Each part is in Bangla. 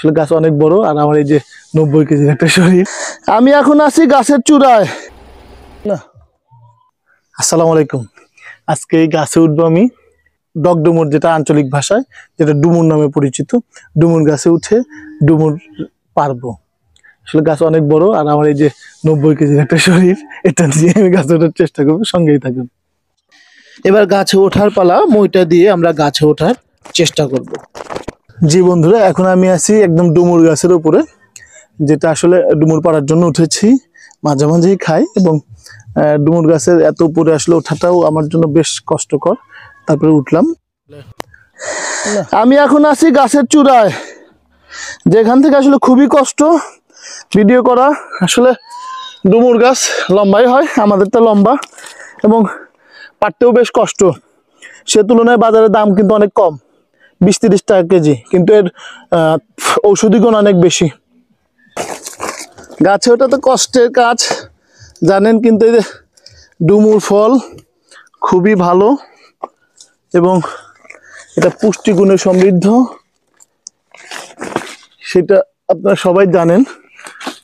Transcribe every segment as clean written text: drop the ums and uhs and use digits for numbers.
আসলে গাছ অনেক বড় আর আমার এই যে 90 কেজির একটা শরীর। আমি এখন আছি গাছের চূড়ায়। না, আসসালামু আলাইকুম। আজকে এই গাছে উঠবো আমি, ডগডুমুর, যেটা আঞ্চলিক ভাষায় যেটা ডুমুর নামে পরিচিত। ডুমুর গাছে উঠে ডুমুর পারবো। আসলে গাছ অনেক বড় আর আমার এই যে 90 কেজির একটা শরীর, এটা দিয়ে আমি গাছে ওঠার চেষ্টা করবো, সঙ্গেই থাকুন। এবার গাছে ওঠার পালা, মইটা দিয়ে আমরা গাছে ওঠার চেষ্টা করব। জি বন্ধুরা, এখন আমি আছি একদম ডুমুর গাছের উপরে, যেটা আসলে ডুমুর পাড়ার জন্য উঠেছি। মাঝে মাঝেই খাই এবং ডুমুর গাছের এত উপরে আসলে ওঠাটাও আমার জন্য বেশ কষ্টকর। তারপরে উঠলাম। আমি এখন আছি গাছের চূড়ায়, যেখান থেকে আসলে খুবই কষ্ট ভিডিও করা। আসলে ডুমুর গাছ লম্বাই হয়, আমাদেরটা লম্বা এবং পারতেও বেশ কষ্ট। সে তুলনায় বাজারের দাম কিন্তু অনেক কম, 20-30 টাকা কেজি, কিন্তু এর ঔষধি গুণ অনেক বেশি। গাছে ওটা তো কষ্টের কাজ জানেন, কিন্তু এই যে ডুমুর ফল খুবই ভালো এবং এটা পুষ্টিগুণে সমৃদ্ধ, সেটা আপনারা সবাই জানেন।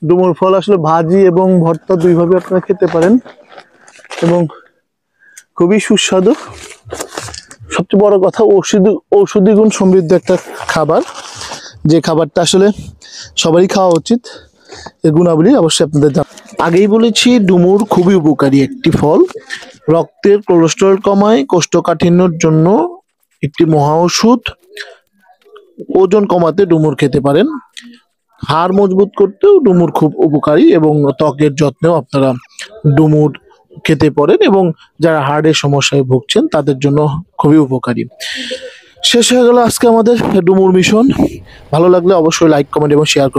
ডুমুর ফল আসলে ভাজি এবং ভর্তা দুইভাবে আপনারা খেতে পারেন এবং খুবই সুস্বাদু। সবচেয়ে বড় কথা, ঔষধি গুণ সমৃদ্ধ একটা খাবার, যে খাবারটা আসলে সবারই খাওয়া উচিত। এর গুণাবলী অবশ্যই আপনাদের জানা। আগেই বলেছি, ডুমুর খুবই উপকারী একটি ফল। রক্তের কোলেস্টেরল কমায়, কোষ্ঠকাঠিন্যের জন্য একটি মহা ওষুধ। ওজন কমাতে ডুমুর খেতে পারেন। হাড় মজবুত করতেও ডুমুর খুব উপকারী এবং ত্বকের যত্নেও আপনারা ডুমুর খেতে পারেন, এবং যারা হার্টের সমস্যায় ভুগছেন তাদের জন্য খুবই উপকারী। শেষ হয়ে গেল আজকে আমাদের ডুমুর মিশন। ভালো লাগলে অবশ্যই লাইক, কমেন্ট এবং শেয়ার করুন।